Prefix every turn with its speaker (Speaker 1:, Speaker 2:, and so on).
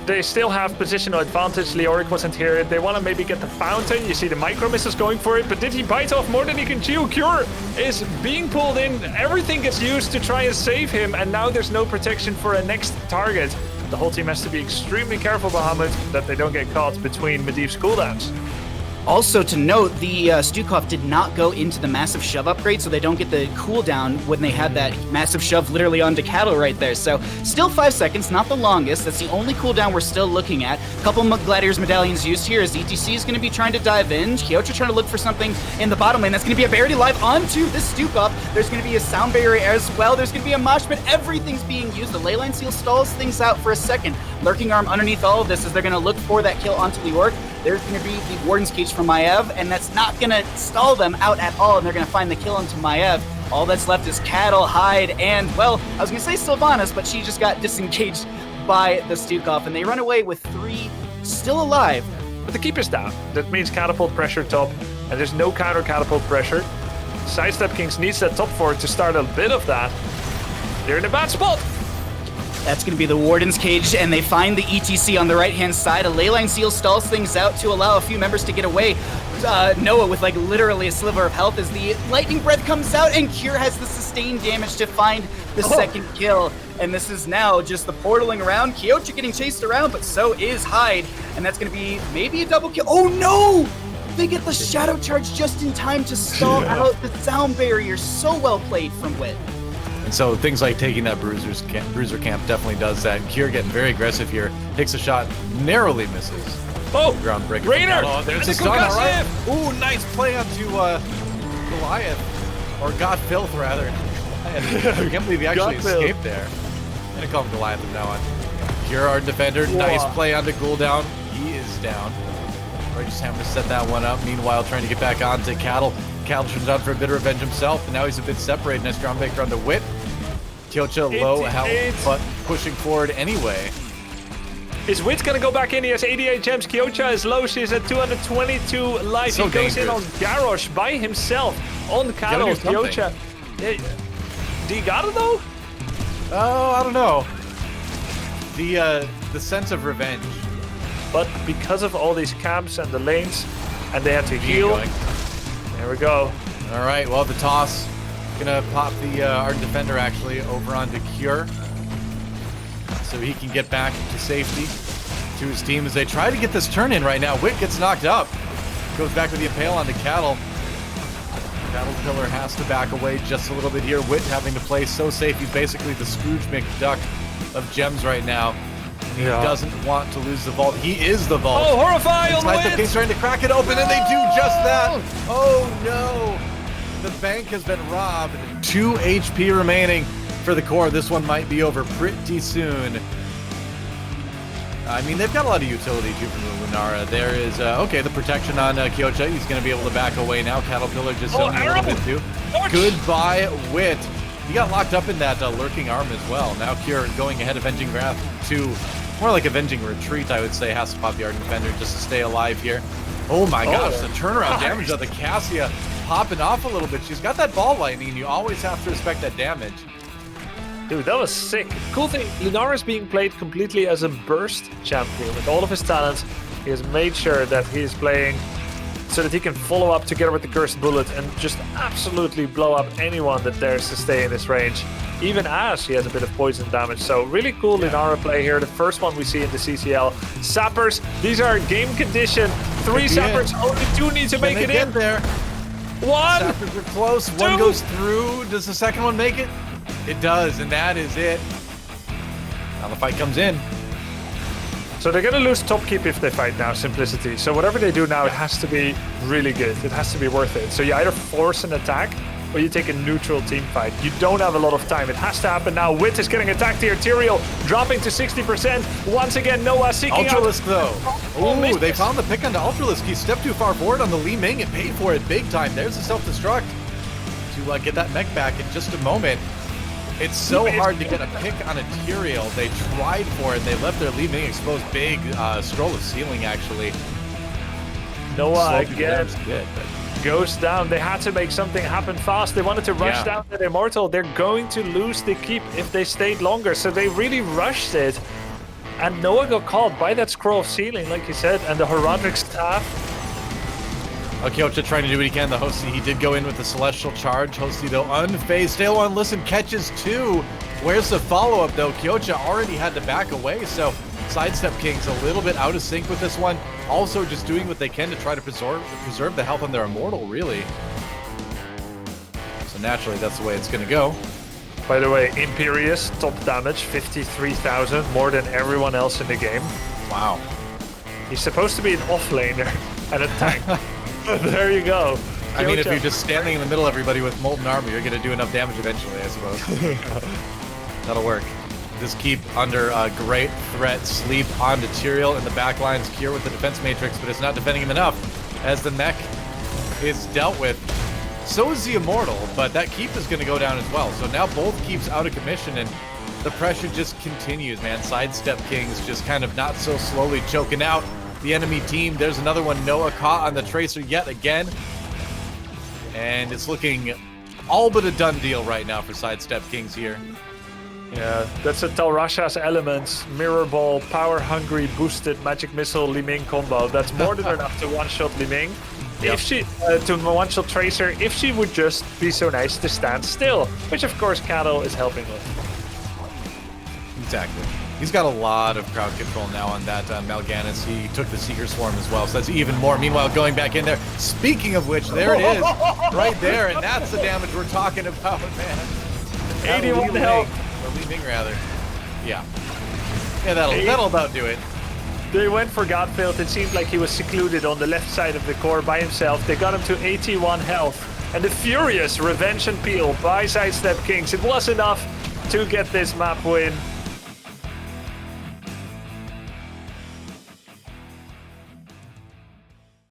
Speaker 1: they still have positional advantage. Leoric wasn't here. They want to maybe get the fountain. You see the micro missiles going for it, but did he bite off more than he can chew? Cure is being pulled in. Everything gets used to try and save him, and now there's no protection for a next target. The whole team has to be extremely careful, Bahamut, that they don't get caught between Medivh's cooldowns.
Speaker 2: Also to note, the Stukov did not go into the massive shove upgrade, so they don't get the cooldown when they had that massive shove literally onto Cattle right there. So still 5 seconds, not the longest. That's the only cooldown we're still looking at. A couple Gladiators medallions used here as ETC is going to be trying to dive in. Kyocha trying to look for something in the bottom lane. That's going to be a buried alive onto the Stukov. There's going to be a sound barrier as well. There's going to be a mosh pit. Everything's being used. The Leyline Seal stalls things out for a second. Lurking Arm underneath all of this as they're going to look for that kill onto Leoric. There's going to be the Warden's Cage from Maiev, and that's not going to stall them out at all, and they're going to find the kill onto Maiev. All that's left is Cattle, Hyde, and, well, I was going to say Sylvanas, but she just got disengaged by the Stukov, and they run away with 3 still alive.
Speaker 1: But the keeper's down. That means catapult pressure top, and there's no counter catapult pressure. Sidestep Kings needs that top 4 to start a bit of that. They're in a bad spot.
Speaker 2: That's going to be the Warden's Cage, and they find the ETC on the right-hand side. A Leyline Seal stalls things out to allow a few members to get away. Noah with, like, literally a sliver of health as the Lightning Breath comes out, and Cure has the sustained damage to find the second kill. And this is now just the portaling around. Kyocha getting chased around, but so is Hyde. And that's going to be maybe a double kill. Oh, no! They get the Shadow Charge just in time to stall out the sound barrier. So well played from Wit.
Speaker 3: And so things like taking that bruiser camp definitely does that. Cure getting very aggressive here. Takes a shot, narrowly misses.
Speaker 1: Oh,
Speaker 3: groundbreaker.
Speaker 1: Rainer!
Speaker 3: Oh, there's a stun, all right. Ooh, nice play onto Goliath. Or God Filth, rather. I can't believe he actually escaped there. I'm going to call him Goliath from now on. Cure, our defender. Whoa. Nice play onto cooldown. He is down. We're just having to set that one up. Meanwhile, trying to get back onto Cattle. Cattle turns out for a bit of revenge himself, and now he's a bit separated. Nice groundbreaker onto Wit. Kyocha low health, but pushing forward anyway.
Speaker 1: Is Wit gonna go back in? He has 88 gems. Kyocha is low. She's at 222 life.
Speaker 3: So
Speaker 1: he goes
Speaker 3: dangerous.
Speaker 1: in on Garrosh by himself on Cattle. Kyocha. Do you got it though?
Speaker 3: Oh, I don't know. The sense of revenge.
Speaker 1: But because of all these camps and the lanes, and they had to heal. There we go.
Speaker 3: All right, well, the toss. Gonna pop the our defender, actually, over onto Cure. So he can get back to safety to his team as they try to get this turn in right now. Wit gets knocked up. Goes back with the Impale onto Cattle. Cattle Pillar has to back away just a little bit here. Wit having to play so safe. He's basically the Scrooge McDuck of gems right now. He doesn't want to lose the vault. He is the vault.
Speaker 1: Oh, horrify on
Speaker 3: Sidestep Kings trying to crack it open, and they do just that. Oh, no. The bank has been robbed. 2 HP remaining for the core. This one might be over pretty soon. I mean, they've got a lot of utility, too, from the Lunara. There is, okay, the protection on Kyocha. He's going to be able to back away now. Caterpillar just zoning a little bit, too. Goodbye, Wit. He got locked up in that lurking arm as well. Now Cure going ahead, Avenging Wrath to more like Avenging Retreat, I would say. Has to pop the Ardent Defender just to stay alive here. Oh my gosh, the turnaround damage of the Cassia popping off a little bit. She's got that ball lightning, and you always have to respect that damage.
Speaker 1: Dude, that was sick. Cool thing, Lunara is being played completely as a burst champion. With all of his talents, he has made sure that he is playing so that he can follow up together with the Cursed Bullet and just absolutely blow up anyone that dares to stay in his range. Even as he has a bit of poison damage. So really cool Lunara play here. The first one we see in the CCL. Sappers, these are game condition. 3 Sappers, only 2 need to make it in.
Speaker 3: There.
Speaker 1: 1!
Speaker 3: Sappers are close. 1 goes through. Does the second one make it? It does, and that is it. Now the fight comes in.
Speaker 1: So they're going to lose top keep if they fight now, Simplicity. So whatever they do now, it has to be really good. It has to be worth it. So you either force an attack or you take a neutral team fight. You don't have a lot of time. It has to happen now. Wit is getting attacked here. Tyrael dropping to 60%. Once again, Noah seeking
Speaker 3: Ultralisk,
Speaker 1: out...
Speaker 3: though. Ooh, they found the pick onto Ultralisk. He stepped too far forward on the Li Ming and paid for it big time. There's the self-destruct to get that mech back in just a moment. It's so hard to get a pick on a Tyrael. They tried for it. They left their Li Ming exposed. Big scroll of ceiling, actually.
Speaker 1: Noah again goes down. They had to make something happen fast. They wanted to rush down that Immortal. They're going to lose the keep if they stayed longer. So they really rushed it. And Noah got caught by that scroll of ceiling, like you said, and the Heraldric staff.
Speaker 3: Kyocha trying to do what he can. The Hosty, he did go in with the Celestial Charge. Hosty, though, unfazed. Tail on listen, catches 2. Where's the follow-up, though? Kyocha already had to back away, so Sidestep Kings a little bit out of sync with this one. Also just doing what they can to try to preserve the health on their Immortal, really. So naturally, that's the way it's going to go.
Speaker 1: By the way, Imperious, top damage, 53,000, more than everyone else in the game.
Speaker 3: Wow.
Speaker 1: He's supposed to be an offlaner and a tank. There you go.
Speaker 3: I mean, if you're just standing in the middle of everybody with Molten Armor, you're going to do enough damage eventually, I suppose. That'll work. Just keep under a great threat. Sleep onto Tyrael in the back lines. Cure with the defense matrix, but it's not defending him enough as the mech is dealt with. So is the Immortal, but that keep is going to go down as well. So now both keeps out of commission, and the pressure just continues, man. Sidestep Kings just kind of not so slowly choking out the enemy team. There's another one. Noah caught on the Tracer yet again. And it's looking all but a done deal right now for Sidestep Kings here.
Speaker 1: Yeah, that's a Talrasha's Elements, Mirror Ball, Power Hungry, Boosted, Magic Missile, Li Ming combo. That's more than enough to one-shot Li Ming.
Speaker 3: Yep.
Speaker 1: If she, to one-shot Tracer, if she would just be so nice to stand still, which of course Cattle is helping with.
Speaker 3: Exactly. He's got a lot of crowd control now on that Mal'Ganis. He took the Seeker Swarm as well, so that's even more. Meanwhile, going back in there. Speaking of which, there it is, right there, and that's the damage we're talking about, man.
Speaker 1: 81 health.
Speaker 3: Or Li Ming, rather. Yeah. Yeah, that'll about do it.
Speaker 1: They went for Godfield. It seemed like he was secluded on the left side of the core by himself. They got him to 81 health. And the furious Revenge and Peel by Sidestep Kings. It was enough to get this map win.